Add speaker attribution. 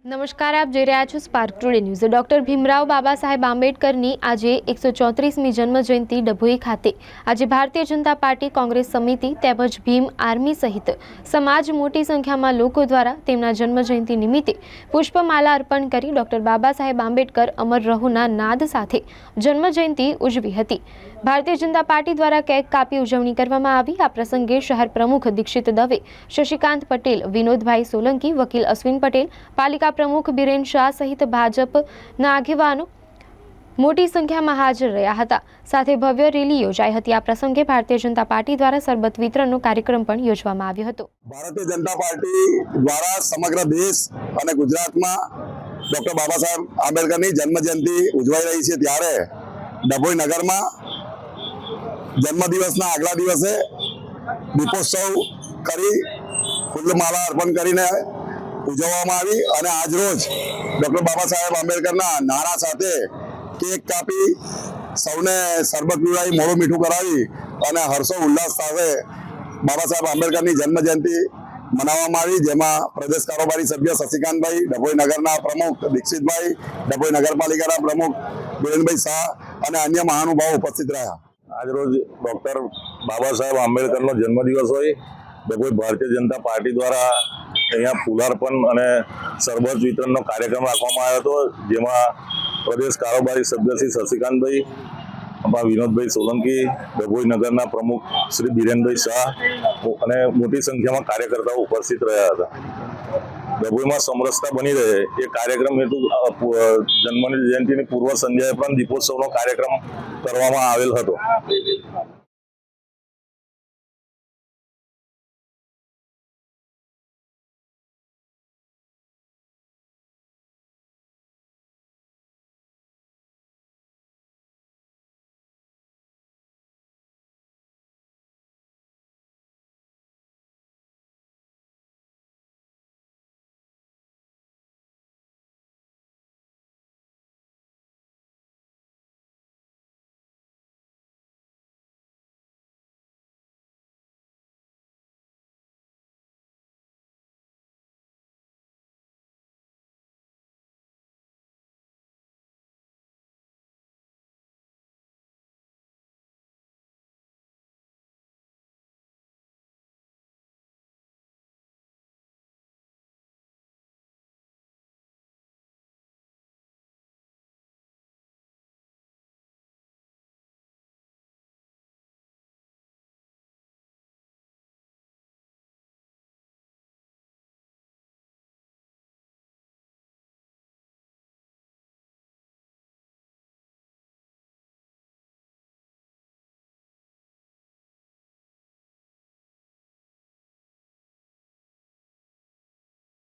Speaker 1: નમસ્કાર, આપ જોઈ રહ્યા છો spark today news. Doctor Bhimrao Baba Saheb આંબેડકરની આજે 134મી જન્મ જયંતિ ડભોઈ ખાતે આજે ભારતીય જનતા પાર્ટી કોંગ્રેસ સમિતિ તેમજ ભીમ આર્મી સહિત સમાજ મોટી સંખ્યામાં લોકો દ્વારા તેમના જન્મ જયંતિ નિમિત્તે પુષ્પમાલા અર્પણ કરી ડોક્ટર બાબા સાહેબ આંબેડકર અમર રહોના નાદ સાથે જન્મ જયંતિ ઉજવી હતી। ભારતીય જનતા પાર્ટી દ્વારા કેક કાપી ઉજવણી કરવામાં આવી। આ પ્રસંગે શહેર પ્રમુખ દીક્ષિત દવે, શશિકાંત પટેલ, વિનોદભાઈ સોલંકી, વકીલ અશ્વિન પટેલ, પાલિકા પ્રમુખ બીરેન શાહ સહિત ભાજપના આગેવાનો મોટી સંખ્યામાં હાજર રહ્યા હતા। સાથે ભવ્ય રેલી યોજાઈ હતી। આ પ્રસંગે ભારતીય જનતા પાર્ટી દ્વારા શરબત વિતરણનો કાર્યક્રમ પણ યોજવામાં આવ્યો હતો।
Speaker 2: ભારતીય જનતા પાર્ટી દ્વારા સમગ્ર દેશ અને ગુજરાતમાં ડોક્ટર બાબા સાહેબ આંબેડકરની જન્મજયંતિ ઉજવાઈ રહી છે, ત્યારે ડભોઈ નગરમાં જન્મદિવસના આગલા દિવસે દીપોત્સવ કરી ફૂલમાળા અર્પણ કરીને ઉજવવામાં આવી અને આજરોજ ડોક્ટર બાબા સાહેબ આંબેડકરના નારા સાથે કેક કાપી સૌને શરબત પીવડાવી મોડું મીઠું કરાવી અને હર્ષો ઉલ્લાસ સાથે બાબા સાહેબ આંબેડકરની જન્મજયંતિ મનાવવામાં આવી, જેમાં પ્રદેશ કારોબારી સભ્ય શશિકાંતભાઈ, ડભોઈ નગરના પ્રમુખ દીક્ષિતભાઈ, ડભોઈ નગરપાલિકાના પ્રમુખ બીરેનભાઈ શાહ અને અન્ય મહાનુભાવો ઉપસ્થિત રહ્યા।
Speaker 3: આજરોજ ડોક્ટર બાબા સાહેબ આંબેડકરનો જન્મદિવસ હોય ડભોઈ ભારતીય જનતા પાર્ટી દ્વારા અહીંયા ફૂલાર્પણ અને શરબત વિતરણનો કાર્યક્રમ રાખવામાં આવ્યો હતો, જેમાં પ્રદેશ કારોબારી સભ્ય શ્રી શશિકાંતભાઈ, વિનોદભાઈ સોલંકી, ડભોઈ નગરના પ્રમુખ શ્રી બીરેનભાઈ શાહ અને મોટી સંખ્યામાં કાર્યકર્તાઓ ઉપસ્થિત રહ્યા હતા। ડભોઈમાં સમરસતા બની રહે એ કાર્યક્રમ હેતુ જન્મ જયંતિની પૂર્વ સંધ્યાએ પણ દીપોત્સવનો કાર્યક્રમ કરવામાં આવેલ હતો।